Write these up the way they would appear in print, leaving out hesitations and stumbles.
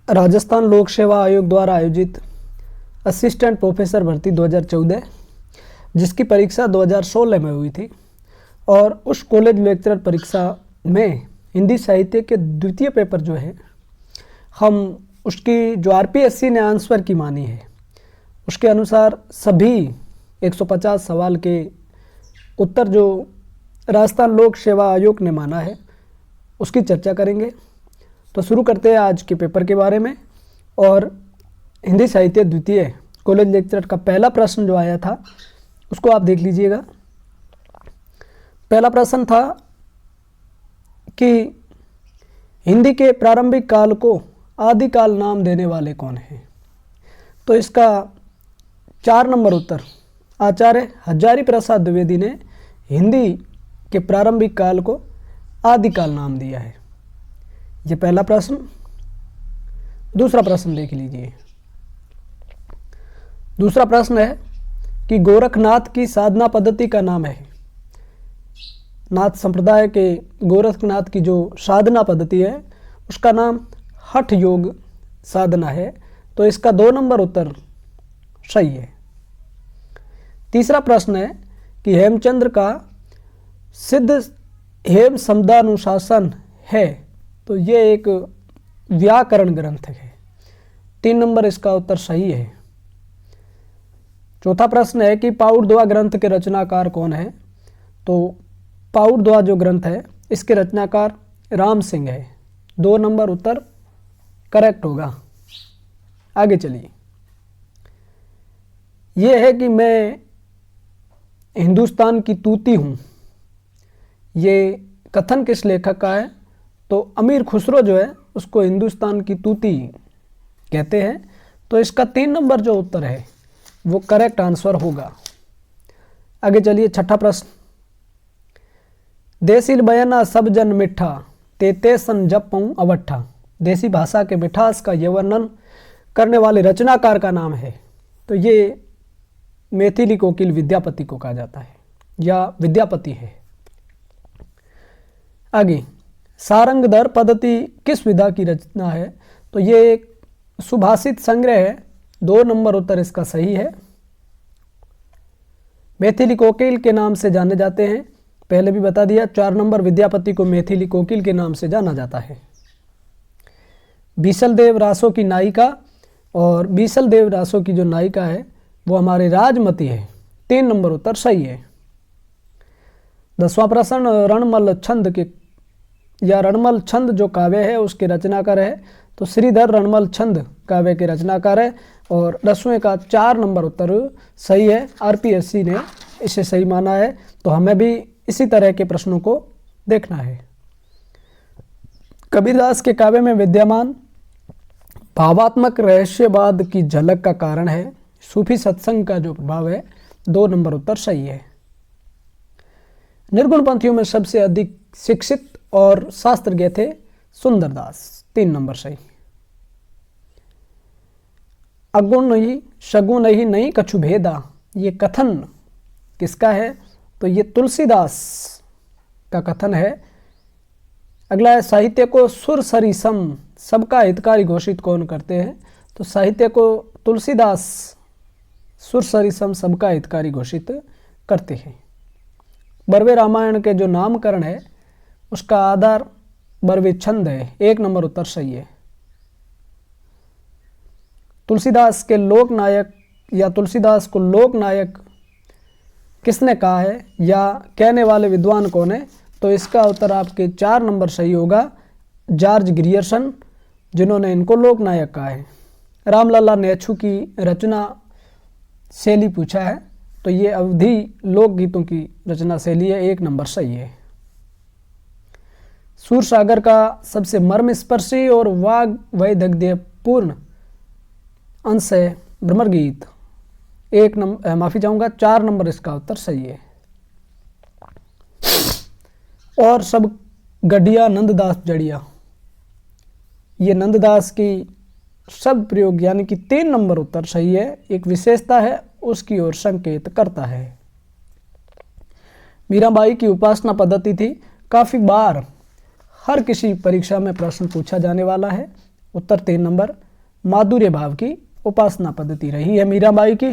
राजस्थान लोक सेवा आयोग द्वारा आयोजित असिस्टेंट प्रोफेसर भर्ती 2014 जिसकी परीक्षा 2016 में हुई थी और उस कॉलेज लेक्चरर परीक्षा में हिंदी साहित्य के द्वितीय पेपर जो है हम उसकी जो आरपीएससी ने आंसर की मानी है उसके अनुसार सभी 150 सवाल के उत्तर जो राजस्थान लोक सेवा आयोग ने माना है उसकी चर्चा करेंगे। तो शुरू करते हैं आज के पेपर के बारे में। और हिंदी साहित्य द्वितीय कॉलेज लेक्चरर का पहला प्रश्न जो आया था उसको आप देख लीजिएगा। पहला प्रश्न था कि हिंदी के प्रारंभिक काल को आदिकाल नाम देने वाले कौन हैं। तो इसका 4 नंबर उत्तर आचार्य हजारी प्रसाद द्विवेदी ने हिंदी के प्रारंभिक काल को आदिकाल नाम दिया है। ये पहला प्रश्न। दूसरा प्रश्न देख लीजिए। दूसरा प्रश्न है कि गोरखनाथ की साधना पद्धति का नाम है। नाथ संप्रदाय के गोरखनाथ की जो साधना पद्धति है उसका नाम हठ योग साधना है। तो इसका 2 नंबर उत्तर सही है। तीसरा प्रश्न है कि हेमचंद्र का सिद्ध हेम शब्दानुशासन है। तो ये एक व्याकरण ग्रंथ है। 3 नंबर इसका उत्तर सही है। चौथा प्रश्न है कि पाउड़दुआ ग्रंथ के रचनाकार कौन है। तो पाउड़दुआ जो ग्रंथ है इसके रचनाकार राम सिंह है। 2 नंबर उत्तर करेक्ट होगा। आगे चलिए। यह है कि मैं हिंदुस्तान की तूती हूँ। ये कथन किस लेखक का है। तो अमीर खुसरो जो है उसको हिंदुस्तान की तूती कहते हैं। तो इसका 3 नंबर जो उत्तर है वो करेक्ट आंसर होगा। आगे चलिए। छठा प्रश्न। देसी बयाना सब जन मिठा तेते सन जप पऊँ अवट्ठा। देसी भाषा के मिठास का यह वर्णन करने वाले रचनाकार का नाम है। तो ये मैथिली कोकिल विद्यापति को कहा जाता है या विद्यापति है। आगे। सारंगधर पद्धति किस विधा की रचना है। तो ये एक सुभाषित संग्रह है। 2 नंबर उत्तर इसका सही है। मैथिली कोकिल के नाम से जाने जाते हैं। पहले भी बता दिया। 4 नंबर विद्यापति को मैथिली कोकिल के नाम से जाना जाता है। बीसल देव रासों की नायिका और बीसल देव रासों की जो नायिका है वो हमारे राजमती है। 3 नंबर उत्तर सही है। 10वां प्रश्न। रणमल छंद के या रणमल छंद जो काव्य है उसके रचनाकार है। तो श्रीधर रणमल छंद काव्य के रचनाकार है। और 10वें का 4 नंबर उत्तर सही है। आरपीएससी ने इसे सही माना है। तो हमें भी इसी तरह के प्रश्नों को देखना है। कबीरदास के काव्य में विद्यमान भावात्मक रहस्यवाद की झलक का कारण है सूफी सत्संग का जो प्रभाव है। 2 नंबर उत्तर सही है। निर्गुण पंथियों में सबसे अधिक शिक्षित और शास्त्रज्ञ थे सुंदरदास। 3 नंबर सही। अगुण नहीं शगुन ही नहीं कछु भेदा। ये कथन किसका है। तो ये तुलसीदास का कथन है। अगला है साहित्य को सुर सरी सम सबका हितकारी घोषित कौन करते हैं। तो साहित्य को तुलसीदास सुर सरी सम सबका हितकारी घोषित करते हैं। बरवे रामायण के जो नामकरण है उसका आधार बरवे छंद है। 1 नंबर उत्तर सही है। तुलसीदास के लोकनायक या तुलसीदास को लोकनायक किसने कहा है या कहने वाले विद्वान कौन है। तो इसका उत्तर आपके 4 नंबर सही होगा। जॉर्ज ग्रियर्सन जिन्होंने इनको लोकनायक कहा है। रामलला नेछू की रचना शैली पूछा है। तो ये अवधि लोकगीतों की रचना शैली है। 1 नंबर सही है। सूरसागर का सबसे मर्मस्पर्शी और वाग वैदग्ध्यपूर्ण अंश है भ्रमर गीत। 4 नंबर इसका उत्तर सही है। और सब गढ़िया नंददास जड़िया। ये नंददास की शब्द प्रयोग यानी कि 3 नंबर उत्तर सही है। एक विशेषता है उसकी ओर संकेत करता है। मीराबाई की उपासना पद्धति थी। काफ़ी बार हर किसी परीक्षा में प्रश्न पूछा जाने वाला है। उत्तर 3 नंबर माधुर्य भाव की उपासना पद्धति रही है मीराबाई की।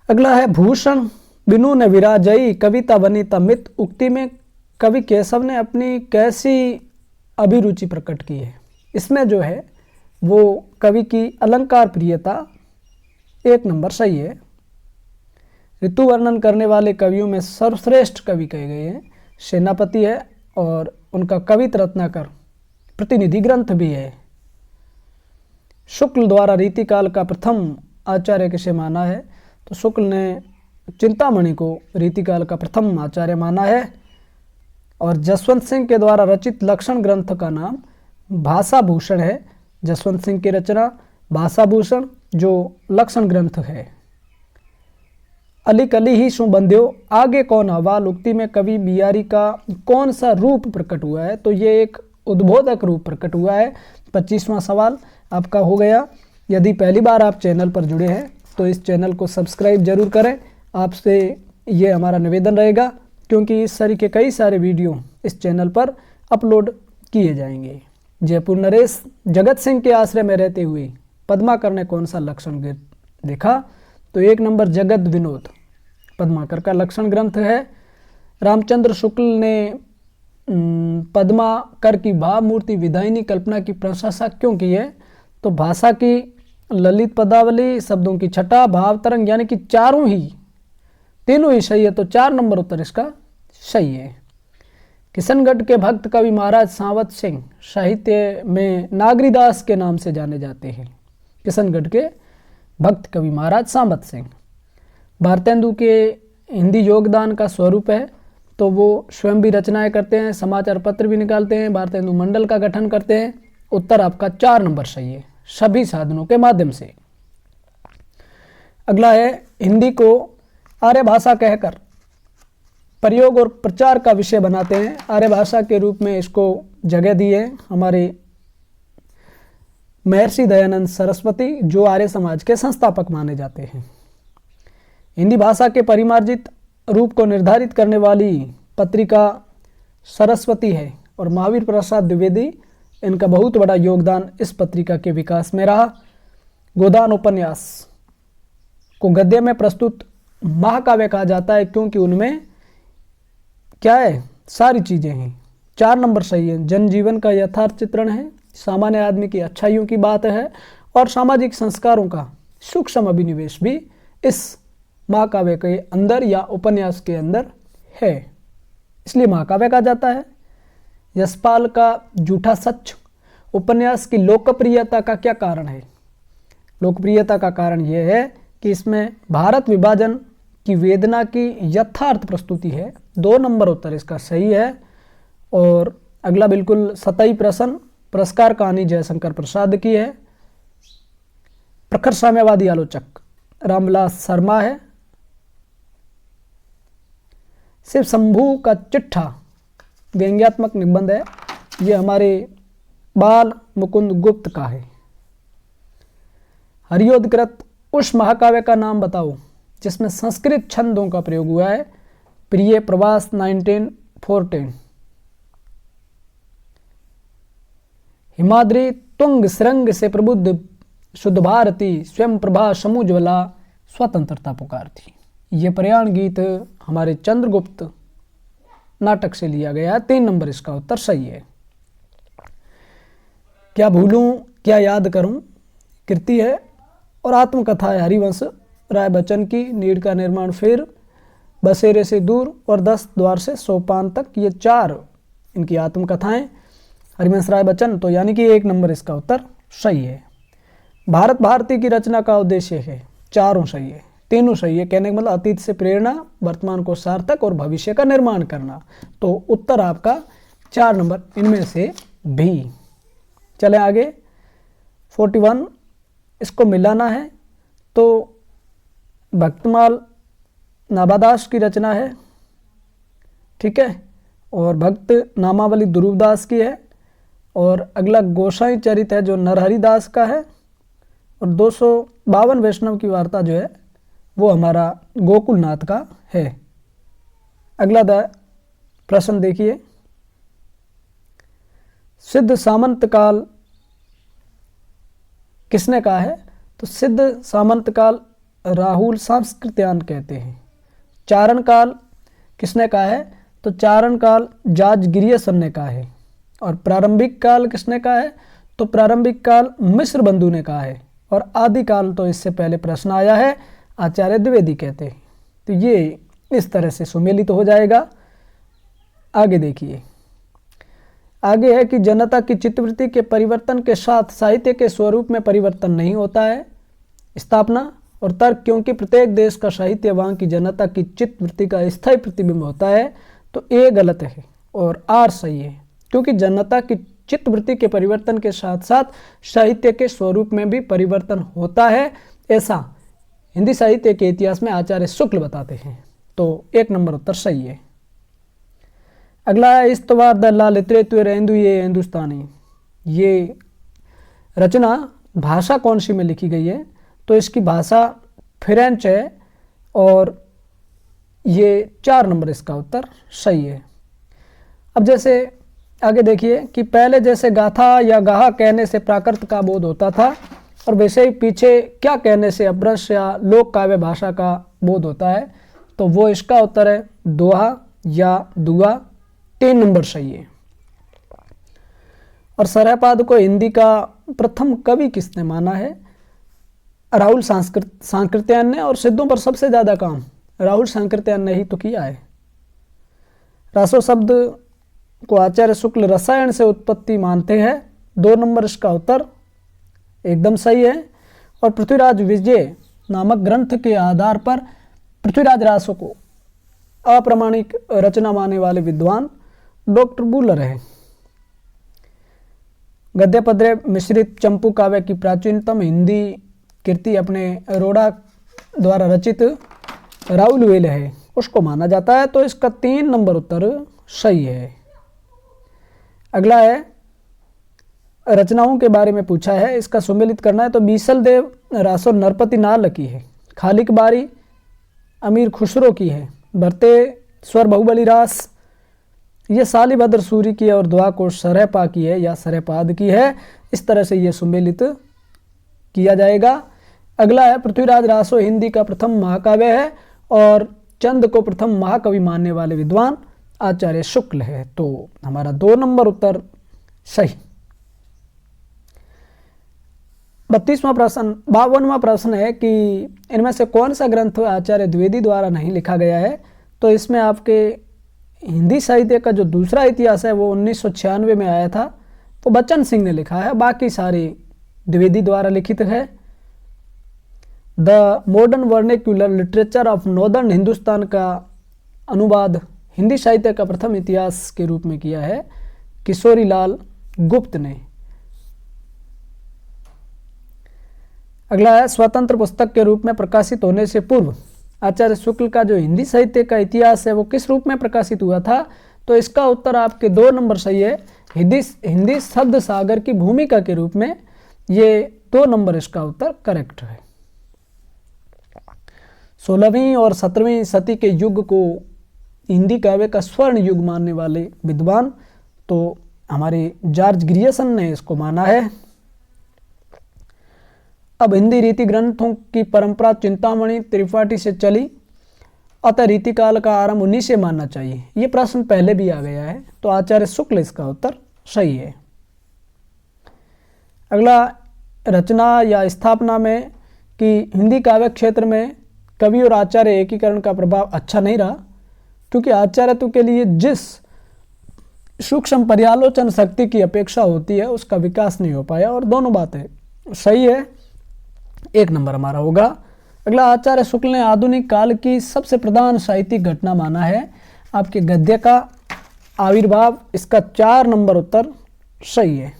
अगला है भूषण बिनु ने विराजई कविता बनी तमित। उक्ति में कवि केशव ने अपनी कैसी अभिरुचि प्रकट की है? इसमें जो है वो कवि की अलंकार प्रियता 1 नंबर सही है। ऋतु वर्णन करने वाले कवियों में सर्वश्रेष्ठ कवि कहे गए हैं सेनापति है और उनका कवित रत्नाकर प्रतिनिधि ग्रंथ भी है। शुक्ल द्वारा रीतिकाल का प्रथम आचार्य किसे माना है? तो शुक्ल ने चिंतामणि को रीतिकाल का प्रथम आचार्य माना है। और जसवंत सिंह के द्वारा रचित लक्षण ग्रंथ का नाम भाषा भूषण है। जसवंत सिंह की रचना भाषा भूषण जो लक्षण ग्रंथ है। अली कली ही सु बंध्यो आगे कौन हवाल। उक्ति में कवि बिहारी का कौन सा रूप प्रकट हुआ है? तो ये एक उद्बोधक रूप प्रकट हुआ है। 25वां सवाल आपका हो गया। यदि पहली बार आप चैनल पर जुड़े हैं तो इस चैनल को सब्सक्राइब जरूर करें। आपसे ये हमारा निवेदन रहेगा क्योंकि इस तरह के कई सारे वीडियो इस चैनल पर अपलोड किए जाएंगे। जयपुर नरेश जगत सिंह के आश्रय में रहते हुए पद्माकर ने कौन सा लक्षण देखा? तो 1 नंबर जगत विनोद पद्माकर का लक्षण ग्रंथ है। रामचंद्र शुक्ल ने पद्माकर की भाव मूर्ति विधायिनी कल्पना की प्रशंसा क्यों की है? तो भाषा की ललित पदावली, शब्दों की छटा, भाव तरंग, यानी कि तीनों ही सही है। तो 4 नंबर उत्तर इसका सही है। किशनगढ़ के भक्त कवि महाराज सांवत सिंह साहित्य में नागरीदास के नाम से जाने जाते हैं। किशनगढ़ के भक्त कवि महाराज सांवत सिंह। भारतेंदु के हिंदी योगदान का स्वरूप है तो वो स्वयं भी रचनाएं करते हैं, समाचार पत्र भी निकालते हैं, भारतेंदु मंडल का गठन करते हैं। उत्तर आपका 4 नंबर सही है, सभी साधनों के माध्यम से। अगला है हिंदी को आर्य भाषा कहकर प्रयोग और प्रचार का विषय बनाते हैं। आर्य भाषा के रूप में इसको जगह दी है हमारे महर्षि दयानंद सरस्वती जो आर्य समाज के संस्थापक माने जाते हैं। हिंदी भाषा के परिमार्जित रूप को निर्धारित करने वाली पत्रिका सरस्वती है और महावीर प्रसाद द्विवेदी इनका बहुत बड़ा योगदान इस पत्रिका के विकास में रहा। गोदान उपन्यास को गद्य में प्रस्तुत महाकाव्य कहा जाता है क्योंकि उनमें क्या है, सारी चीज़ें हैं। 4 नंबर सही है। जनजीवन का यथार्थ चित्रण है, सामान्य आदमी की अच्छाइयों की बात है और सामाजिक संस्कारों का सूक्ष्म अभिनिवेश भी इस महाकाव्य के अंदर या उपन्यास के अंदर है, इसलिए महाकाव्य कहा जाता है। यशपाल का झूठा सच उपन्यास की लोकप्रियता का क्या कारण है? लोकप्रियता का कारण यह है कि इसमें भारत विभाजन की वेदना की यथार्थ प्रस्तुति है। 2 नंबर उत्तर इसका सही है। और अगला बिल्कुल सतही प्रश्न, पुरस्कार कहानी जयशंकर प्रसाद की है। प्रखर साम्यवादी आलोचक रामविलास शर्मा है। शिव शंभू का चिट्ठा व्यंग्यात्मक निबंध है, ये हमारे बाल मुकुंद गुप्त का है। हरियोधकृत उस महाकाव्य का नाम बताओ जिसमें संस्कृत छंदों का प्रयोग हुआ है। प्रिय प्रवास 1914। हिमाद्री तुंग श्रृंग से प्रबुद्ध शुद्ध भारती स्वयं प्रभा समुज्वला स्वतंत्रता पुकारती। ये प्रयाण गीत हमारे चंद्रगुप्त नाटक से लिया गया है। 3 नंबर इसका उत्तर सही है। क्या भूलूं क्या याद करूं कृति है और आत्मकथा है हरिवंश राय बच्चन की। नीड़ का निर्माण फिर, बसेरे से दूर और 10 द्वार से सोपान तक, ये 4 इनकी आत्मकथाएं हरिवंश राय बच्चन। तो यानी कि 1 नंबर इसका उत्तर सही है। भारत भारती की रचना का उद्देश्य है, चारों सही है, तीनों सही है। कहने का मतलब अतीत से प्रेरणा, वर्तमान को सार्थक और भविष्य का निर्माण करना। तो उत्तर आपका 4 नंबर इनमें से भी। चले आगे 41 इसको मिलाना है तो भक्तमाल नाभादास की रचना है, ठीक है, और भक्त नामावली ध्रुवदास की है। और अगला गोसाई चरित है जो नरहरि दास का है। और 252 वैष्णव की वार्ता जो है वो हमारा गोकुलनाथ का है। अगला प्रश्न देखिए, सिद्ध सामंत काल किसने कहा है? तो सिद्ध सामंत काल राहुल सांस्कृत्यायन कहते हैं। चारण काल किसने कहा है? तो चारण काल जॉर्ज ग्रियर्सन ने कहा है। और प्रारंभिक काल किसने कहा है? तो प्रारंभिक काल मिश्र बंधु ने कहा है। और आदिकाल तो इससे पहले प्रश्न आया है, आचार्य द्विवेदी कहते हैं। तो ये इस तरह से सुमेलित हो जाएगा। आगे देखिए, आगे है कि जनता की चित्तवृत्ति के परिवर्तन के साथ साहित्य के स्वरूप में परिवर्तन नहीं होता है। स्थापना और तर्क, क्योंकि प्रत्येक देश का साहित्य वहाँ की जनता की चित्तवृत्ति का स्थायी प्रतिबिंब होता है। तो ए गलत है और आर सही है, क्योंकि जनता की चित्तवृत्ति के परिवर्तन के साथ साथ साहित्य के स्वरूप में भी परिवर्तन होता है, ऐसा हिंदी साहित्य के इतिहास में आचार्य शुक्ल बताते हैं। तो 1 नंबर उत्तर सही है। अगला है इस्तवार द ला लिटरेचर ये हिंदुस्तानी। ये रचना भाषा कौन सी में लिखी गई है? तो इसकी भाषा फ्रेंच है और ये 4 नंबर इसका उत्तर सही है। अब जैसे आगे देखिए कि पहले जैसे गाथा या गाहा कहने से प्राकृत का बोध होता था और वैसे ही पीछे क्या कहने से अपभ्रंश या लोक काव्य भाषा का बोध होता है? तो वो इसका उत्तर है दोहा या दुआ। 3 नंबर सही है। और सरहपाद को हिंदी का प्रथम कवि किसने माना है? राहुल सांकृत्यायन ने। और सिद्धों पर सबसे ज़्यादा काम राहुल सांकृत्यायन ने ही तो किया है। रासो शब्द को आचार्य शुक्ल रसायन से उत्पत्ति मानते हैं। 2 नंबर इसका उत्तर एकदम सही है। और पृथ्वीराज विजय नामक ग्रंथ के आधार पर पृथ्वीराज रासो को अप्रामाणिक रचना मानने वाले विद्वान डॉक्टर बुलर है। गद्य पद्य मिश्रित चंपू काव्य की प्राचीनतम हिंदी कृति अपने अरोड़ा द्वारा रचित राहुल वेल है, उसको माना जाता है। तो इसका 3 नंबर उत्तर सही है। अगला है रचनाओं के बारे में पूछा है, इसका सुमेलित करना है। तो बीसल देव रासो नरपति नाल की है। खालिक बारी अमीर खुसरो की है। भरते स्वर बहुबली रास ये शालिभद्र सूरी की है। और दुआ को सरहपा की है या सरहपाद की है। इस तरह से ये सुमेलित किया जाएगा। अगला है पृथ्वीराज रासो हिंदी का प्रथम महाकाव्य है और चंद को प्रथम महाकवि मानने वाले विद्वान आचार्य शुक्ल है। तो हमारा 2 नंबर उत्तर सही। 32वां प्रश्न 52वां प्रश्न है कि इनमें से कौन सा ग्रंथ आचार्य द्विवेदी द्वारा नहीं लिखा गया है? तो इसमें आपके हिंदी साहित्य का जो दूसरा इतिहास है वो 1996 में आया था, तो बच्चन सिंह ने लिखा है। बाकी सारे द्विवेदी द्वारा लिखित है। The modern vernacular literature of northern Hindustan का अनुवाद हिंदी साहित्य का प्रथम इतिहास के रूप में किया है किशोरी लाल गुप्त ने। अगला है स्वतंत्र पुस्तक के रूप में प्रकाशित होने से पूर्व आचार्य शुक्ल का जो हिंदी साहित्य का इतिहास है वो किस रूप में प्रकाशित हुआ था? तो इसका उत्तर आपके 2 नंबर सही है। हिंदी शब्द सागर की भूमिका के रूप में। ये 2 नंबर इसका उत्तर करेक्ट है। 16वीं और 17वीं सदी के युग को हिंदी काव्य का स्वर्ण युग मानने वाले विद्वान तो हमारे जॉर्ज ग्रियर्सन ने इसको माना है। अब हिंदी रीति ग्रंथों की परंपरा चिंतामणि त्रिपाठी से चली, अतः रीतिकाल का आरंभ उन्हीं से मानना चाहिए। ये प्रश्न पहले भी आ गया है, तो आचार्य शुक्ल इसका उत्तर सही है। अगला रचना या स्थापना में कि हिंदी काव्य क्षेत्र में कवि और आचार्य एकीकरण का प्रभाव अच्छा नहीं रहा, क्योंकि आचार्यत्व के लिए जिस सूक्ष्म पर्यालोचन शक्ति की अपेक्षा होती है उसका विकास नहीं हो पाया। और दोनों बातें सही है। 1 नंबर हमारा होगा। अगला आचार्य शुक्ल ने आधुनिक काल की सबसे प्रधान साहित्यिक घटना माना है आपके गद्य का आविर्भाव। इसका 4 नंबर उत्तर सही है।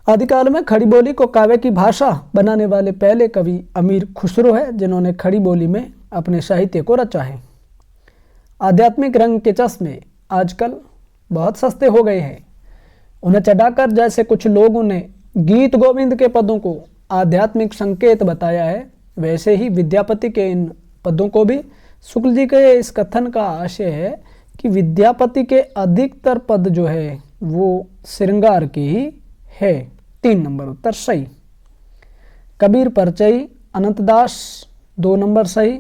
आदिकाल में खड़ी बोली को काव्य की भाषा बनाने वाले पहले कवि अमीर खुसरो है, जिन्होंने खड़ी बोली में अपने साहित्य को रचा है। आध्यात्मिक रंग के चश्मे आजकल बहुत सस्ते हो गए हैं, उन्हें चढ़ाकर जैसे कुछ लोगों ने गीत गोविंद के पदों को आध्यात्मिक संकेत बताया है, वैसे ही विद्यापति के इन पदों को भी। शुक्ल जी के इस कथन का आशय है कि विद्यापति के अधिकतर पद जो है वो श्रृंगार के ही है। 3 नंबर उत्तर सही। कबीर परचई अनंतदास 2 नंबर सही।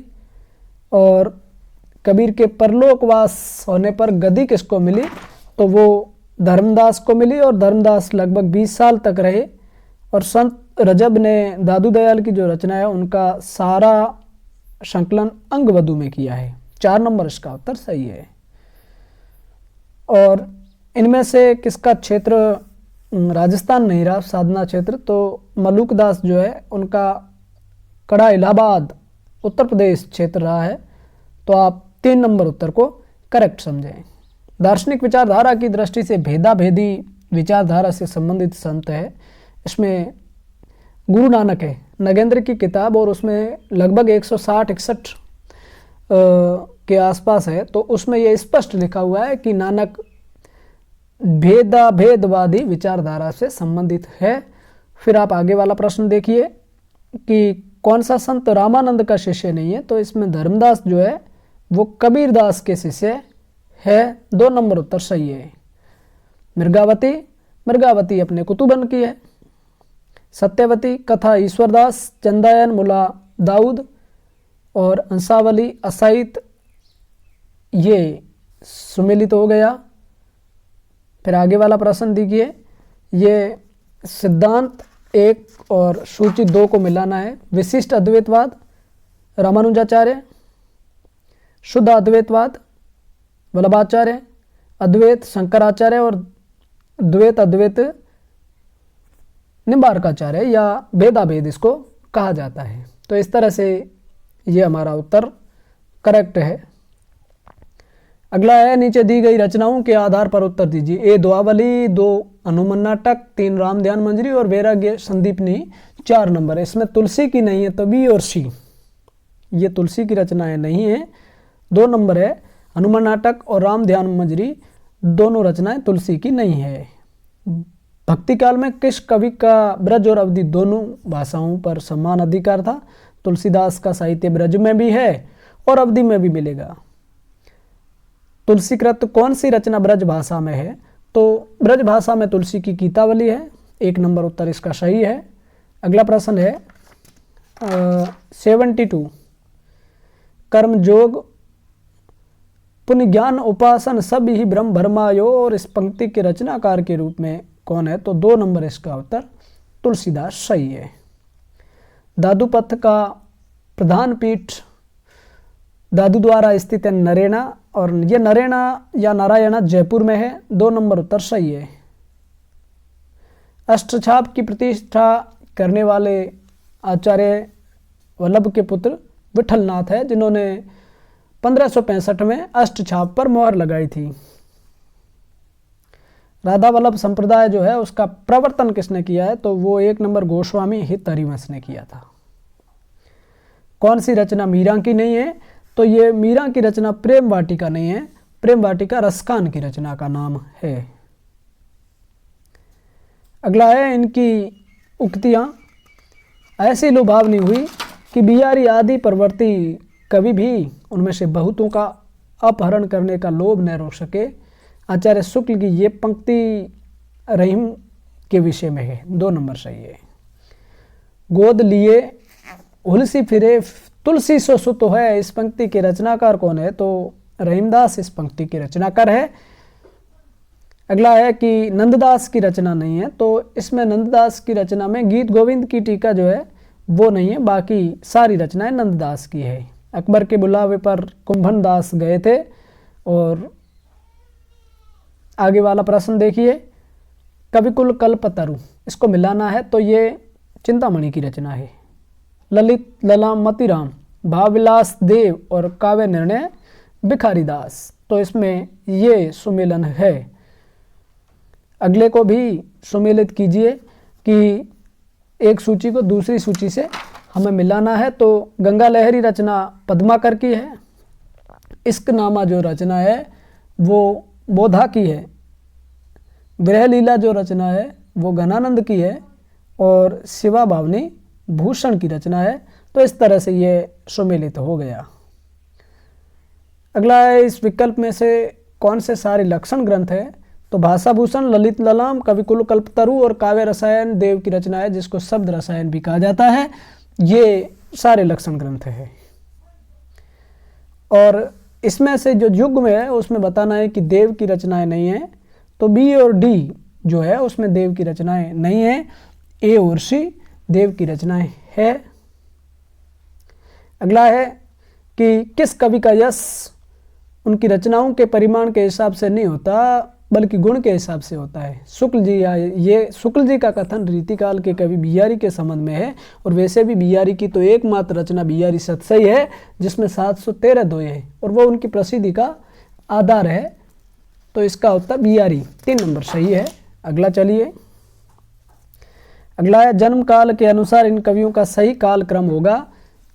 और कबीर के परलोकवास होने पर गद्दी किसको मिली, तो वो धर्मदास को मिली और धर्मदास लगभग 20 साल तक रहे। और संत रजब ने दादू दयाल की जो रचना है उनका सारा संकलन अंगवधु में किया है। 4 नंबर इसका उत्तर सही है। और इनमें से किसका क्षेत्र राजस्थान नहीं रहा साधना क्षेत्र, तो मलुकदास जो है उनका कड़ा इलाहाबाद उत्तर प्रदेश क्षेत्र रहा है। तो आप 3 नंबर उत्तर को करेक्ट समझें। दार्शनिक विचारधारा की दृष्टि से भेदा भेदी विचारधारा से संबंधित संत है। इसमें गुरु नानक है, नगेंद्र की किताब, और उसमें लगभग 160-61 के आसपास है। तो उसमें ये स्पष्ट लिखा हुआ है कि नानक भेदवादी विचारधारा से संबंधित है। फिर आप आगे वाला प्रश्न देखिए कि कौन सा संत रामानंद का शिष्य नहीं है, तो इसमें धर्मदास जो है वो कबीरदास के शिष्य है। 2 नंबर उत्तर सही है। मृगावती अपने कुतुबन की है। सत्यवती कथा ईश्वरदास, चंदायन मुला दाऊद, और अंसावली असाइत ये सुमेलित हो गया। फिर आगे वाला प्रश्न देखिए, ये सिद्धांत 1 और सूची 2 को मिलाना है। विशिष्ट अद्वैतवाद रामानुजाचार्य, शुद्ध अद्वैतवाद वल्लभाचार्य, अद्वैत शंकराचार्य और द्वैत अद्वैत निम्बार्काचार्य या भेदाभेद इसको कहा जाता है। तो इस तरह से ये हमारा उत्तर करेक्ट है। अगला है, नीचे दी गई रचनाओं के आधार पर उत्तर दीजिए। ए दुआवली, 2 हनुमान नाटक, 3 राम ध्यान मंजरी और वैराग्य संदीपनी 4 नंबर। इसमें तुलसी की नहीं है, तो बी और सी, ये तुलसी की रचनाएं नहीं है। 2 नंबर है, हनुमान नाटक और राम ध्यान मंजरी दोनों रचनाएं तुलसी की नहीं है। भक्ति काल में किस कवि का ब्रज और अवधि दोनों भाषाओं पर समान अधिकार था? तुलसीदास का साहित्य ब्रज में भी है और अवधि में भी मिलेगा। तुलसीकृत कौन सी रचना ब्रज भाषा में है? तो ब्रज भाषा में तुलसी की गीतावली है। 1 नंबर उत्तर इसका सही है। अगला प्रश्न है 72, कर्मयोग पुण्य ज्ञान उपासन सब ही ब्रह्म भरमायो, और इस पंक्ति के रचनाकार के रूप में कौन है? तो 2 नंबर इसका उत्तर तुलसीदास सही है। दादूपथ का प्रधान पीठ दादू द्वारा स्थित है नरेना, और ये नरेना या नारायणा जयपुर में है। 2 नंबर उत्तर सही है। अष्टछाप की प्रतिष्ठा करने वाले आचार्य वल्लभ के पुत्र विठलनाथ है, जिन्होंने 1565 में अष्टछाप पर मोहर लगाई थी। राधा वल्लभ संप्रदाय जो है उसका प्रवर्तन किसने किया है? तो वो 1 नंबर गोस्वामी हित हरिवंश ने किया था। कौन सी रचना मीरा की नहीं है? तो ये मीरा की रचना प्रेम वाटिका नहीं है, प्रेम वाटिका रसखान की रचना का नाम है। अगला है, इनकी उक्तियां ऐसी लुभावनी हुई कि बिहारी आदि परवर्ती कवि भी उनमें से बहुतों का अपहरण करने का लोभ न रोक सके। आचार्य शुक्ल की ये पंक्ति रहीम के विषय में है। 2 नंबर सही है। गोद लिए उलसी फिरे तुलसी सो सुत है, इस पंक्ति के रचनाकार कौन है? तो रहीमदास इस पंक्ति के रचनाकार है। अगला है कि नंददास की रचना नहीं है, तो इसमें नंददास की रचना में गीत गोविंद की टीका जो है वो नहीं है, बाकी सारी रचनाएं नंददास की है। अकबर के बुलावे पर कुंभन दास गए थे। और आगे वाला प्रश्न देखिए, कविकुल कल्पतरु इसको मिलाना है, तो ये चिंतामणि की रचना है। ललित ललाम मतिराम, भावविलास देव और काव्य निर्णय भिखारी दास, तो इसमें ये सुमेलन है। अगले को भी सुमेलित कीजिए कि एक सूची को दूसरी सूची से हमें मिलाना है। तो गंगा लहरी रचना पद्माकर की है। इश्क नामा जो रचना है वो बोधा की है। विरह लीला जो रचना है वो घनानंद की है। और शिवा भावनी भूषण की रचना है। तो इस तरह से ये सुमेलित हो गया। अगला है, इस विकल्प में से कौन से सारे लक्षण ग्रंथ है, तो भाषाभूषण, ललित ललाम, कविकुल कल्पतरु और काव्य रसायन देव की रचना है, जिसको शब्द रसायन भी कहा जाता है। ये सारे लक्षण ग्रंथ है। और इसमें से जो युग्म है उसमें बताना है कि देव की रचनाएं नहीं है, तो बी और डी जो है उसमें देव की रचनाएं नहीं है, ए और सी देव की रचनाएं है। अगला है कि किस कवि का यश उनकी रचनाओं के परिमाण के हिसाब से नहीं होता बल्कि गुण के हिसाब से होता है। शुक्ल जी, ये शुक्ल जी का कथन रीतिकाल के कवि बिहारी के संबंध में है। और वैसे भी बिहारी की तो एकमात्र रचना बिहारी सतसई है, जिसमें 713 दोहे हैं और वो उनकी प्रसिद्धि का आधार है। तो इसका उत्तर बिहारी, 3 नंबर सही है। अगला चलिए, अगला है जन्म काल के अनुसार इन कवियों का सही काल क्रम होगा,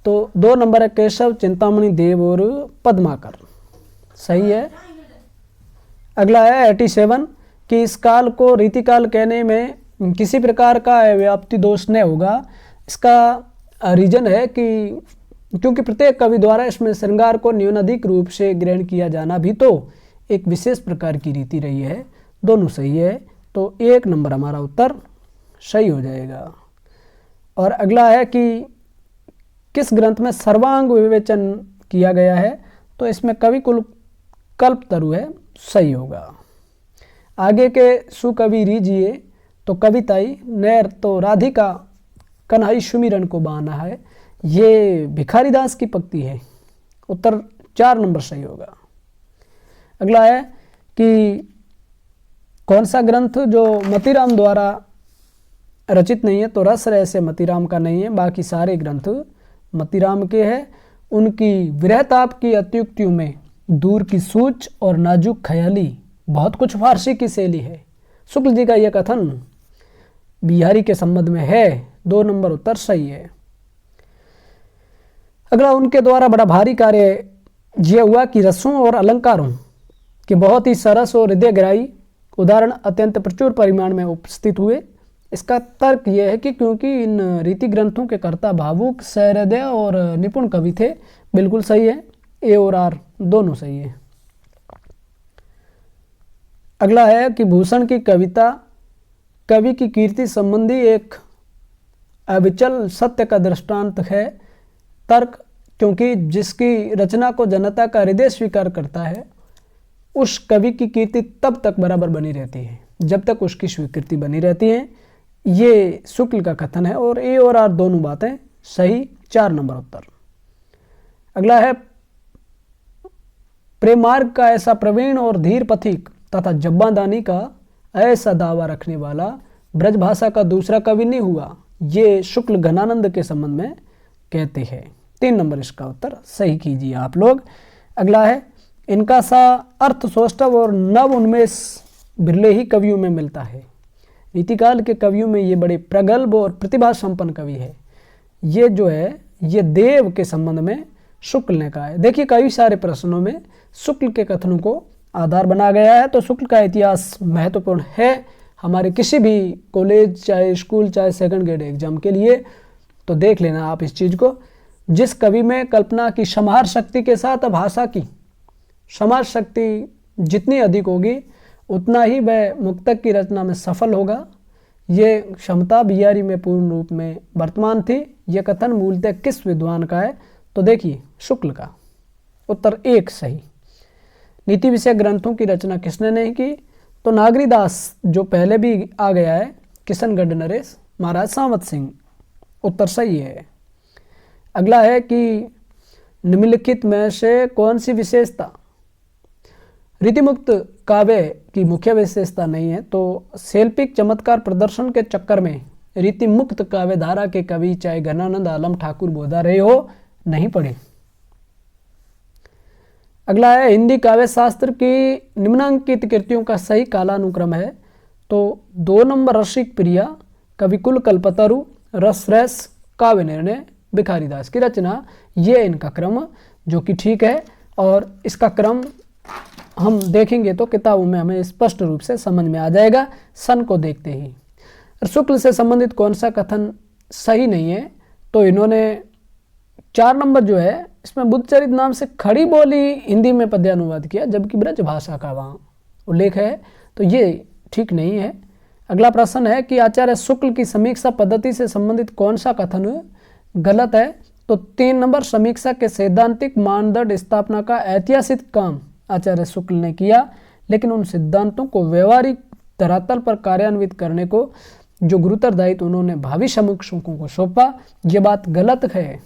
तो 2 नंबर है केशव, चिंतामणि, देव और पद्माकर, सही है। अगला है 87 कि इस काल को रीतिकाल कहने में किसी प्रकार का व्याप्ति दोष न होगा। इसका रीजन है कि क्योंकि प्रत्येक कवि द्वारा इसमें श्रृंगार को न्यूनाधिक रूप से ग्रहण किया जाना भी तो एक विशेष प्रकार की रीति रही है। दोनों सही है, तो 1 नंबर हमारा उत्तर सही हो जाएगा। और अगला है कि किस ग्रंथ में सर्वांग विवेचन किया गया है, तो इसमें कविकुल कल्पतरु है, सही होगा। आगे के सुकवि रीजिए, तो कविताई नैर तो राधिका कन्हई सुमिरन को बहाना है, ये भिखारीदास की पंक्ति है, उत्तर 4 नंबर सही होगा। अगला है कि कौन सा ग्रंथ जो मतीराम द्वारा रचित नहीं है, तो रस रहस्य मतीराम का नहीं है, बाकी सारे ग्रंथ मतीराम के हैं। उनकी विरहताप की अत्युक्तियों में दूर की सूच और नाजुक ख्याली, बहुत कुछ फारसी की शैली है। शुक्ल जी का यह कथन बिहारी के संबंध में है, 2 नंबर उत्तर सही है। अगला उनके द्वारा बड़ा भारी कार्य यह हुआ कि रसों और अलंकारों के बहुत ही सरस और हृदयग्राही उदाहरण अत्यंत प्रचुर परिमाण में उपस्थित हुए। इसका तर्क यह है कि क्योंकि इन रीति ग्रंथों के कर्ता भावुक, सहृदय और निपुण कवि थे। बिल्कुल सही है, ए और आर दोनों सही है। अगला है कि भूषण की कविता कवि की कीर्ति संबंधी एक अविचल सत्य का दृष्टांत है। तर्क, क्योंकि जिसकी रचना को जनता का हृदय स्वीकार करता है उस कवि की कीर्ति तब तक बराबर बनी रहती है जब तक उसकी स्वीकृति बनी रहती है। ये शुक्ल का कथन है और ए और आर दोनों बातें सही, 4 नंबर उत्तर। अगला है प्रेमार्ग का ऐसा प्रवीण और धीर पथिक तथा जब्बादानी का ऐसा दावा रखने वाला ब्रजभाषा का दूसरा कवि नहीं हुआ, ये शुक्ल घनानंद के संबंध में कहते हैं। 3 नंबर इसका उत्तर सही कीजिए आप लोग। अगला है इनका सा अर्थ सौष्ठव और नव उन्मेष बिरले ही कवियों में मिलता है। रीतिकाल के कवियों में ये बड़े प्रगल्भ और प्रतिभा संपन्न कवि है। ये जो है ये देव के संबंध में शुक्ल ने कहा है। देखिए कई सारे प्रश्नों में शुक्ल के कथनों को आधार बना गया है, तो शुक्ल का इतिहास महत्वपूर्ण है हमारे किसी भी कॉलेज, चाहे स्कूल, चाहे सेकंड ग्रेड एग्जाम के लिए। तो देख लेना आप इस चीज़ को। जिस कवि में कल्पना की समाहार शक्ति के साथ भाषा की समाज शक्ति जितनी अधिक होगी उतना ही वह मुक्तक की रचना में सफल होगा। ये क्षमता बिहारी में पूर्ण रूप में वर्तमान थी। यह कथन मूलतः किस विद्वान का है, तो देखिए शुक्ल का, उत्तर 1 सही। नीति विषय ग्रंथों की रचना किसने नहीं की, तो नागरीदास जो पहले भी आ गया है, किशनगढ़ नरेश, महाराज सामत सिंह, उत्तर सही है। अगला है कि निम्नलिखित में से कौन सी विशेषता रीतिमुक्त काव्य की मुख्य विशेषता नहीं है, तो शैल्पिक चमत्कार प्रदर्शन के चक्कर में रीतिमुक्त काव्य धारा के कवि चाहे घनानंद, आलम, ठाकुर, बोधा रहे हो नहीं पढ़े। अगला है हिंदी काव्य शास्त्र की निम्नांकित कृतियों का सही कालानुक्रम है, तो 2 नंबर रसिक प्रिया, कविकुल कल्पतरु, रसरस, काव्य निर्णय, भिखारीदास की रचना, ये इनका क्रम जो कि ठीक है। और इसका क्रम हम देखेंगे तो किताबों में हमें स्पष्ट रूप से समझ में आ जाएगा सन को देखते ही। शुक्ल से संबंधित कौन सा कथन सही नहीं है, तो इन्होंने 4 नंबर जो है इसमें बुद्धचरित नाम से खड़ी बोली हिंदी में पद्यानुवाद किया, जबकि ब्रज भाषा का वहाँ उल्लेख है, तो ये ठीक नहीं है। अगला प्रश्न है कि आचार्य शुक्ल की समीक्षा पद्धति से संबंधित कौन सा कथन गलत है? तो 3 नंबर, समीक्षा के सैद्धांतिक मानदंड स्थापना का ऐतिहासिक काम आचार्य शुक्ल ने किया, लेकिन उन सिद्धांतों को व्यवहारिक धरातल पर कार्यान्वित करने को जो गुरुतर दायित्व उन्होंने भावी समीक्षकों को सौंपा, ये बात गलत है।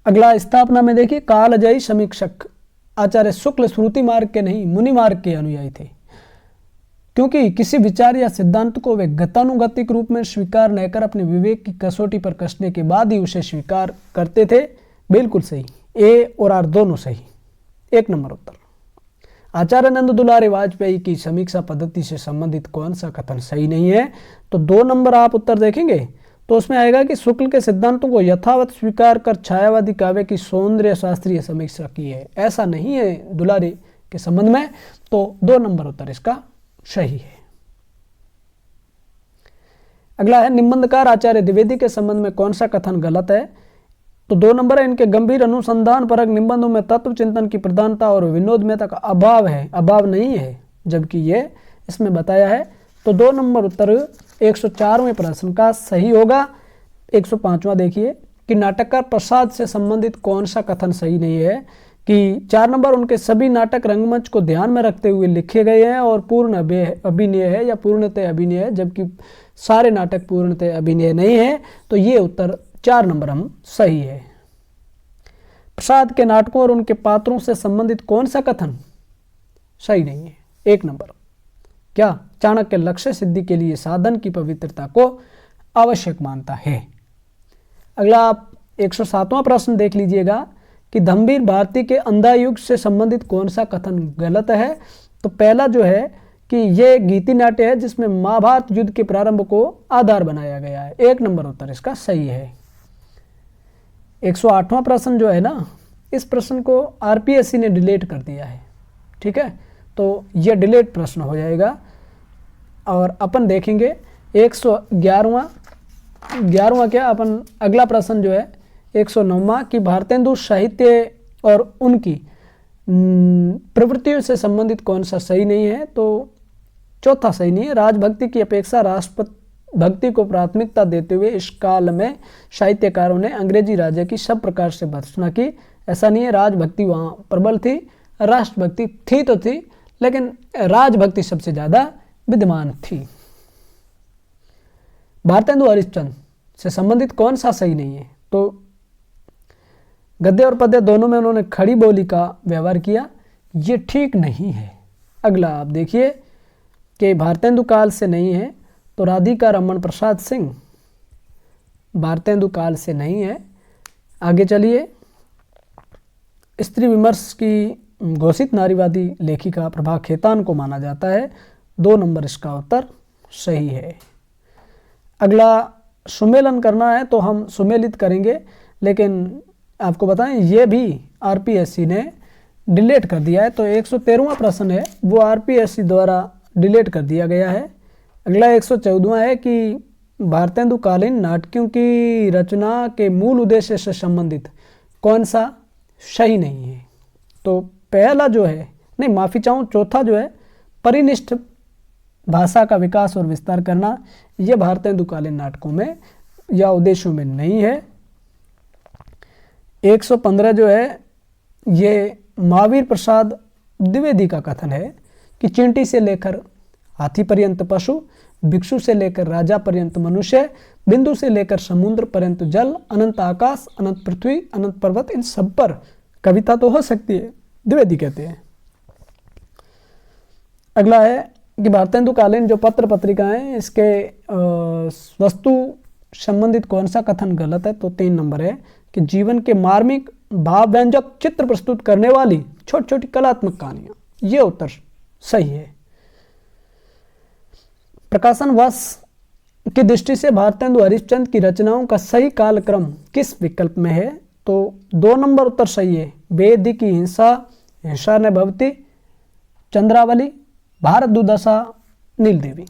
अगला स्थापना में देखिए, कालजयी समीक्षक आचार्य शुक्ल श्रुति मार्ग के नहीं मुनि मार्ग के अनुयायी थे, क्योंकि किसी विचार या सिद्धांत को वे गतानुगतिक रूप में स्वीकार न कर अपने विवेक की कसौटी पर कसने के बाद ही उसे स्वीकार करते थे। बिल्कुल सही, ए और आर दोनों सही। 1 नंबर उत्तर। आचार्य नंद दुलारे वाजपेयी की समीक्षा पद्धति से संबंधित कौन सा कथन सही नहीं है? तो 2 नंबर आप उत्तर देखेंगे तो उसमें आएगा कि शुक्ल के सिद्धांतों को यथावत स्वीकार कर छायावादी काव्य की सौंदर्य शास्त्रीय समीक्षा की है, ऐसा नहीं है दुलारे के संबंध में। तो 2 नंबर उत्तर इसका सही है। अगला है, निबंधकार आचार्य द्विवेदी के संबंध में कौन सा कथन गलत है? तो 2 नंबर है, इनके गंभीर अनुसंधान परक निबंधों में तत्व चिंतन की प्रधानता और विनोदमयता का अभाव है, अभाव नहीं है, जबकि ये इसमें बताया है। तो 2 नंबर उत्तर 104वें प्रश्न का सही होगा। 105वां देखिए कि नाटककार प्रसाद से संबंधित कौन सा कथन सही नहीं है? कि 4 नंबर, उनके सभी नाटक रंगमंच को ध्यान में रखते हुए लिखे गए हैं और पूर्ण अभिनय है या पूर्णतः अभिनय है, जबकि सारे नाटक पूर्णतः अभिनय नहीं है। तो ये उत्तर 4 नंबर हम सही है। प्रसाद के नाटकों और उनके पात्रों से संबंधित कौन सा कथन सही नहीं है? 1 नंबर, क्या चाणक्य लक्ष्य सिद्धि के लिए साधन की पवित्रता को आवश्यक मानता है? अगला आप 107वां प्रश्न देख लीजिएगा कि धम्बीर भारती के अंधा युग से संबंधित कौन सा कथन गलत है? तो पहला जो है कि ये गीति नाट्य है जिसमें महाभारत युद्ध के प्रारंभ को आधार बनाया गया है। 1 नंबर उत्तर इसका सही है। 108वां प्रश्न जो है ना, इस प्रश्न को आरपीएससी ने डिलीट कर दिया है, ठीक है, तो ये डिलीट प्रश्न हो जाएगा। और अपन देखेंगे 111वां क्या, अपन अगला प्रश्न जो है 109वां कि भारतेंदु साहित्य और उनकी प्रवृत्तियों से संबंधित कौन सा सही नहीं है? तो चौथा सही नहीं है। राजभक्ति की अपेक्षा राष्ट्रपति भक्ति को प्राथमिकता देते हुए इस काल में साहित्यकारों ने अंग्रेजी राज्य की सब प्रकार से भर्त्सना की। ऐसा नहीं है, राजभक्ति वहाँ प्रबल थी, राष्ट्रभक्ति थी तो थी, लेकिन राजभक्ति सबसे ज़्यादा विद्यमान थी। भारतेंदु हरिश्चंद्र से संबंधित कौन सा सही नहीं है? तो गद्य और पद्य दोनों में उन्होंने खड़ी बोली का व्यवहार किया, ये ठीक नहीं है। अगला आप देखिए कि भारतेंदु काल से नहीं है, तो राधिका रमन प्रसाद सिंह भारतेंदु काल से नहीं है। आगे चलिए, स्त्री विमर्श की घोषित नारीवादी लेखिका प्रभा खेतान को माना जाता है। 2 नंबर इसका उत्तर सही है। अगला सुमेलन करना है तो हम सुमेलित करेंगे, लेकिन आपको बताएं ये भी आरपीएससी ने डिलीट कर दिया है। तो 113वां प्रश्न है वो आरपीएससी द्वारा डिलीट कर दिया गया है। अगला 114वां है कि भारतेंदु कालीन नाटकों की रचना के मूल उद्देश्य से संबंधित कौन सा सही नहीं है? तो पहला जो है, नहीं माफ़ी चाहूँ, चौथा जो है परिनिष्ठ भाषा का विकास और विस्तार करना, यह भारतेंदु कालीन नाटकों में या उद्देश्यों में नहीं है। 115 जो है ये महावीर प्रसाद द्विवेदी का कथन है कि चींटी से लेकर हाथी पर्यंत पशु, भिक्षु से लेकर राजा पर्यंत मनुष्य, बिंदु से लेकर समुद्र पर्यंत जल, अनंत आकाश, अनंत पृथ्वी, अनंत पर्वत, इन सब पर कविता तो हो सकती है, द्विवेदी कहते हैं। अगला है कि भारतेंदु कालीन जो पत्र पत्रिकाएं इसके वस्तु संबंधित कौन सा कथन गलत है? तो 3 नंबर है कि जीवन के मार्मिक भाव व्यंजक चित्र प्रस्तुत करने वाली छोटी छोटी कलात्मक कहानियां, ये उत्तर सही है। प्रकाशन वर्ष की दृष्टि से भारतेंदु हरिश्चंद्र की रचनाओं का सही कालक्रम किस विकल्प में है? तो 2 नंबर उत्तर सही है। वेद की हिंसा, हिंसा ने भवती, चंद्रावली, भारत दुर्दशा, नील देवी,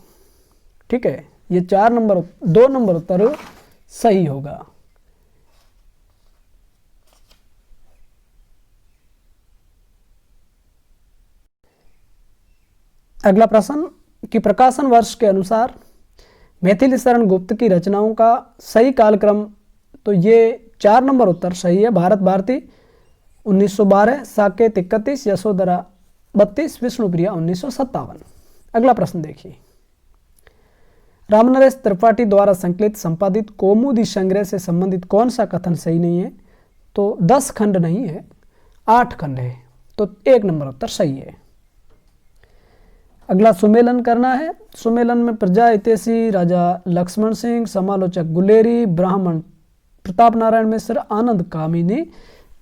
ठीक है, ये 2 नंबर उत्तर सही होगा। अगला प्रश्न कि प्रकाशन वर्ष के अनुसार मैथिली शरण गुप्त की रचनाओं का सही कालक्रम, तो ये 4 नंबर उत्तर सही है। भारत भारती 1912, साकेत 31, यशोधरा 32, विष्णुप्रिया 1957। अगला प्रश्न देखिए, रामनरेश त्रिपाठी द्वारा संकलित संपादित कौमुदी संग्रह से संबंधित कौन सा कथन सही नहीं है? तो 10 खंड नहीं है, 8 खंड है, तो 1 नंबर उत्तर सही है। अगला सुमेलन करना है। सुमेलन में प्रजा हितैषी राजा लक्ष्मण सिंह, समालोचक गुलेरी, ब्राह्मण प्रताप नारायण मिश्र,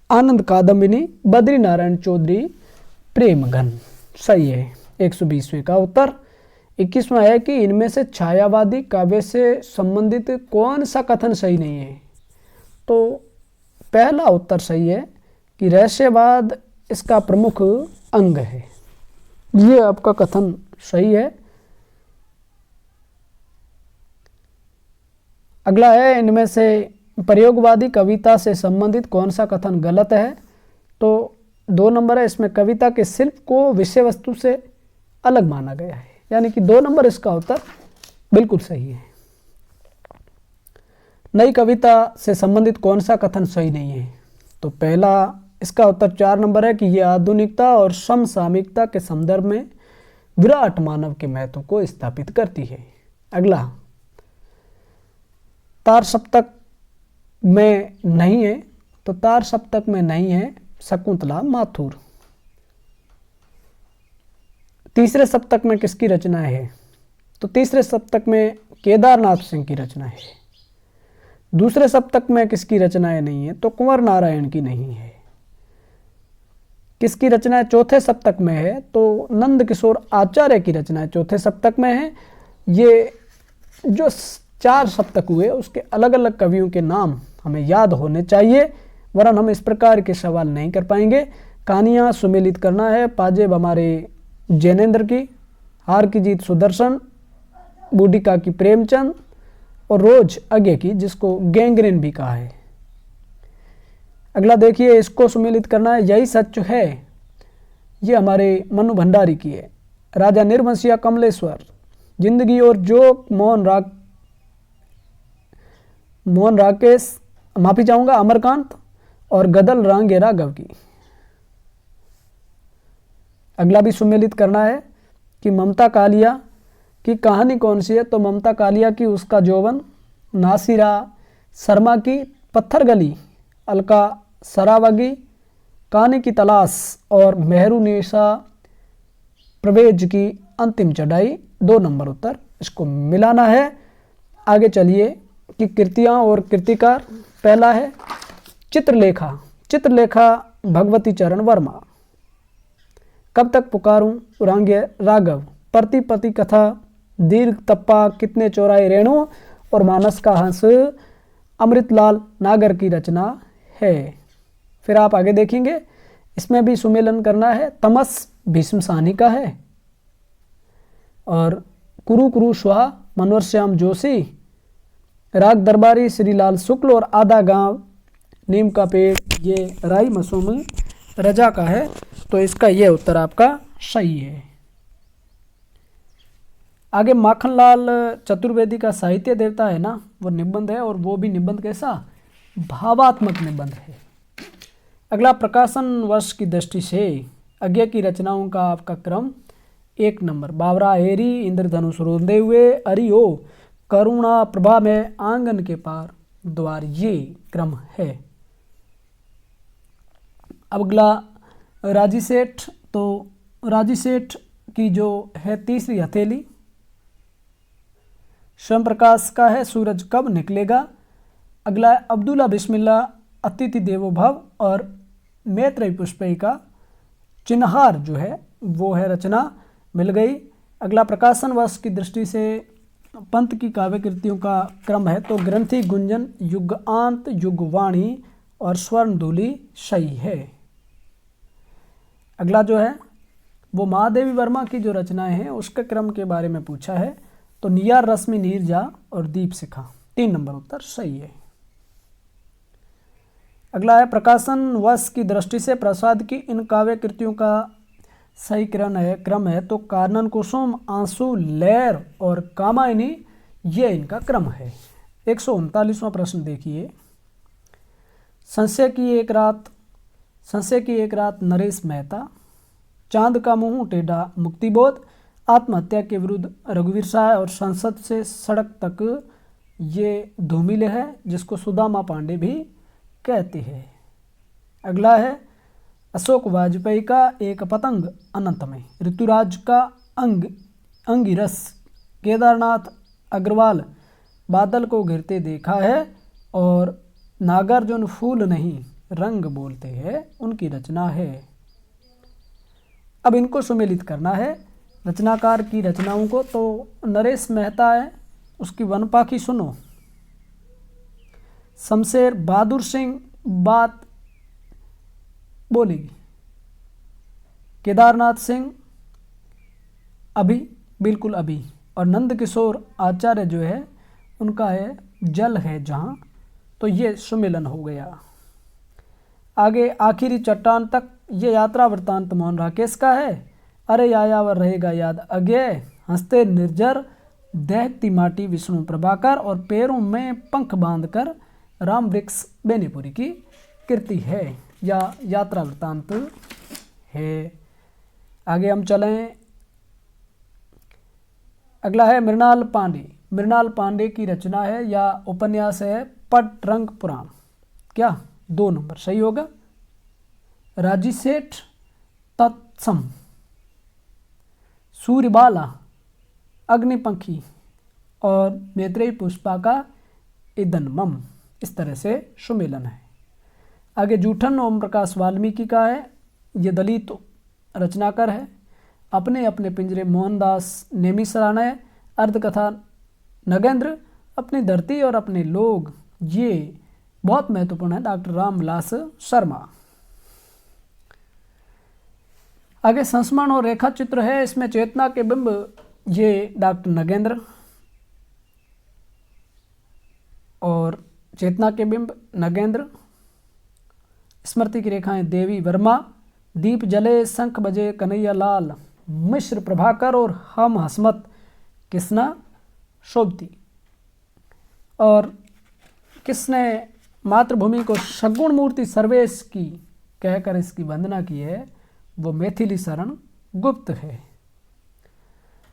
आनंद कादम्बिनी, बद्री नारायण चौधरी, प्रेमघन। सही है, 120वें का उत्तर। 21वां है कि इनमें से छायावादी काव्य से संबंधित कौन सा कथन सही नहीं है? तो पहला उत्तर सही है कि रहस्यवाद इसका प्रमुख अंग है, ये आपका कथन सही है। अगला है, इनमें से प्रयोगवादी कविता से संबंधित कौन सा कथन गलत है? तो 2 नंबर है, इसमें कविता के शिल्प को विषय वस्तु से अलग माना गया है, यानी कि 2 नंबर इसका उत्तर बिल्कुल सही है। नई कविता से संबंधित कौन सा कथन सही नहीं है? तो पहला इसका उत्तर 4 नंबर है कि यह आधुनिकता और समसामयिकता के संदर्भ में विराट मानव के महत्व को स्थापित करती है। अगला, तार सप्तक में नहीं है, तो तार सप्तक में नहीं है शकुंतला माथुर। तीसरे सप्तक में किसकी रचना है? तो तीसरे सप्तक में केदारनाथ सिंह की रचना है। दूसरे सप्तक में किसकी रचनाएं नहीं है? तो कुंवर नारायण की नहीं है। किसकी रचनाएं चौथे सप्तक में है? तो नंद किशोर आचार्य की रचनाएं चौथे सप्तक में है। ये जो 4 सप्तक हुए उसके अलग अलग कवियों के नाम हमें याद होने चाहिए, वरन हम इस प्रकार के सवाल नहीं कर पाएंगे। कहानियाँ सुमेलित करना है। पाजेब हमारे जैनेन्द्र की, हार की जीत सुदर्शन, बूढ़िका की प्रेमचंद और रोज अगे की, जिसको गैंग्रेन भी कहा है। अगला देखिए, इसको सुमेलित करना है। यही सच है, ये हमारे मनु भंडारी की है। राजा निर्वंशिया कमलेश्वर, जिंदगी और जोक मोहन राकेश, माफी चाहूंगा, अमरकांत और गदल रांगे राघव की। अगला भी सुमेलित करना है कि ममता कालिया की कहानी कौन सी है? तो ममता कालिया की उसका जौवन, नासिरा शर्मा की पत्थर गली, अलका सरावगी कहानी की तलाश और मेहरुनिसा प्रवेज की अंतिम चढ़ाई। 2 नंबर उत्तर इसको मिलाना है। आगे चलिए कि कृतियाँ और कृतिकार। पहला है चित्रलेखा। चित्रलेखा भगवती चरण वर्मा। कब तक पुकारूं रांगे राघव, प्रतिपति कथा, दीर्घ तप्पा, कितने चौराहे रेणु और मानस का हंस अमृतलाल नागर की रचना है। फिर आप आगे देखेंगे, इसमें भी सुमेलन करना है। तमस भीष्म साहनी का है और कुरु कुरु स्वाहा मनोहर श्याम जोशी, राग दरबारी श्रीलाल शुक्ल और आधा गांव नीम का पेड़ ये राई मसूम रजा का है। तो इसका ये उत्तर आपका सही है। आगे माखनलाल चतुर्वेदी का साहित्य देवता है ना, वो निबंध है, और वो भी निबंध कैसा? भावात्मक निबंध है। अगला, प्रकाशन वर्ष की दृष्टि से आगे की रचनाओं का आपका क्रम 1 नंबर, बावरा हेरी, इंद्रधनुष रोंदे हुए, अरियो, करुणा प्रभा में, आंगन के पार, द्वार, ये क्रम है। अगला राजी सेठ। तो राजी सेठ की जो है तीसरी हथेली। स्वयं प्रकाश का है सूरज कब निकलेगा। अगला है अब्दुल्ला बिस्मिल्ला अतिथि देवो भव और मैत्रेयी पुष्पयी का चिन्हार जो है वो है रचना मिल गई। अगला प्रकाशन वर्ष की दृष्टि से पंत की काव्य कृतियों का क्रम है। तो ग्रंथि, गुंजन, युगांत, युगवाणी और स्वर्णधूलि सही है। अगला जो है वो महादेवी वर्मा की जो रचनाएं हैं उसके क्रम के बारे में पूछा है। तो नियार, रश्मि, नीरजा और दीप शिखा, 3 नंबर उत्तर सही है। अगला है प्रकाशन वर्ष की दृष्टि से प्रसाद की इन काव्य कृतियों का सही क्रम है तो कानन कुसुम, आंसू, लहर और कामायनी ये इनका क्रम है। 139वां प्रश्न देखिए। संशय की एक रात नरेश मेहता, चांद का मुंह टेढ़ा मुक्तिबोध, आत्महत्या के विरुद्ध रघुवीर शाह और संसद से सड़क तक ये धूमिल है, जिसको सुदामा पांडे भी कहते हैं। अगला है अशोक वाजपेयी का एक पतंग अनंत में, ऋतुराज का अंगिरस, केदारनाथ अग्रवाल बादल को घिरते देखा है और नागार्जुन फूल नहीं रंग बोलते हैं उनकी रचना है। अब इनको सुमेलित करना है रचनाकार की रचनाओं को। तो नरेश मेहता है, उसकी वन पाखी सुनो। शमशेर बहादुर सिंह बात बोलेगी। केदारनाथ सिंह अभी, बिल्कुल अभी। और नंद किशोर आचार्य जो है उनका है जल है जहाँ। तो ये सुमेलन हो गया। आगे आखिरी चट्टान तक ये यात्रा वृत्तांत मोहन राकेश का है। अरे यायावर रहेगा याद अज्ञे, हंसते निर्जर दहकती माटी विष्णु प्रभाकर और पैरों में पंख बांधकर राम वृक्ष बेनीपुरी की कृति है या यात्रा वृत्तांत है। आगे हम चलें। अगला है मृणाल पांडे। मृणाल पांडे की रचना है या उपन्यास है पटरंग पुराण। क्या 2 नंबर सही होगा। राजी सेठ तत्सम, सूर्यबाला, अग्निपंखी और मैत्रेयी पुष्पा का इदनमम, इस तरह से सुमेलन है। आगे जूठन ओम प्रकाश वाल्मीकि का है। ये दलित रचनाकार है। अपने अपने पिंजरे मोहनदास नेमिसराणय, अर्धकथा नगेंद्र, अपनी धरती और अपने लोग, ये बहुत महत्वपूर्ण है, डॉक्टर रामविलास शर्मा। आगे संस्मरण और रेखा चित्र है, इसमें चेतना के बिंब, ये डॉक्टर नगेंद्र और चेतना के बिंब नगेंद्र, स्मृति की रेखाएं देवी वर्मा, दीप जले शंख बजे कन्हैया लाल मिश्र प्रभाकर और हम हसमत कृष्णा शोभती। और किसने मातृभूमि को सगुण मूर्ति सर्वेश की कहकर इसकी वंदना की है, वो मैथिली शरण गुप्त है।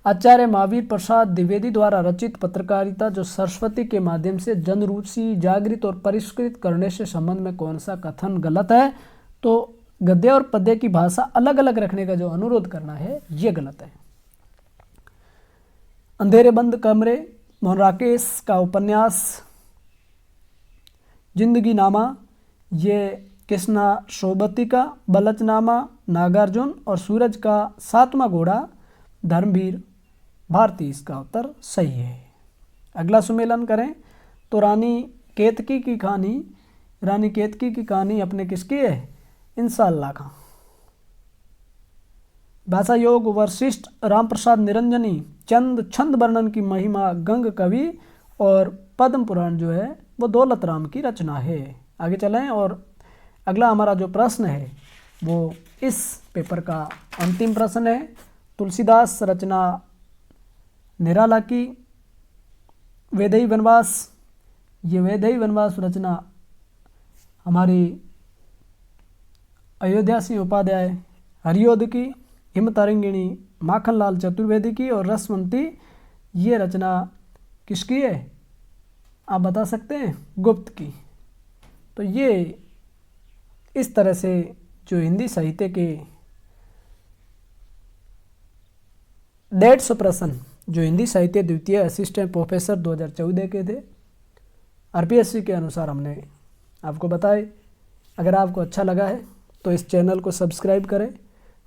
आचार्य महावीर प्रसाद द्विवेदी द्वारा रचित पत्रकारिता जो सरस्वती के माध्यम से जनरुचि जागृत और परिष्कृत करने से संबंध में कौन सा कथन गलत है। तो गद्य और पद्य की भाषा अलग अलग रखने का जो अनुरोध करना है ये गलत है। अंधेरे बंद कमरे मोहन राकेश का उपन्यास। जिंदगी नामा ये कृष्णा शोभती का। बलचनामा नागार्जुन और सूरज का 7वां घोड़ा धर्मवीर भारती, इसका उत्तर सही है। अगला सुमेलन करें तो रानी केतकी की कहानी अपने किसकी है, इंशाअल्लाह का। भाषा योग वशिष्ठ रामप्रसाद निरंजनी, चंद छंद वर्णन की महिमा गंग कवि और पद्म पुराण जो है वो दौलत राम की रचना है। आगे चलें और अगला हमारा जो प्रश्न है वो इस पेपर का अंतिम प्रश्न है। तुलसीदास रचना निराला की वैदेही वनवास। ये वैदेही वनवास रचना हमारी अयोध्या सिंह उपाध्याय हरियोध की, हिमतारिंगिणी माखनलाल चतुर्वेदी की और रसवंती ये रचना किसकी है आप बता सकते हैं, गुप्त की। तो ये इस तरह से जो हिंदी साहित्य के 150 प्रश्न जो हिंदी साहित्य द्वितीय असिस्टेंट प्रोफेसर 2014 के थे, आरपीएससी के अनुसार हमने आपको बताए। अगर आपको अच्छा लगा है तो इस चैनल को सब्सक्राइब करें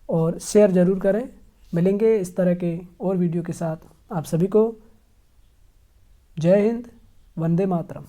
और शेयर ज़रूर करें। मिलेंगे इस तरह के और वीडियो के साथ। आप सभी को जय हिंद, वंदे मातरम।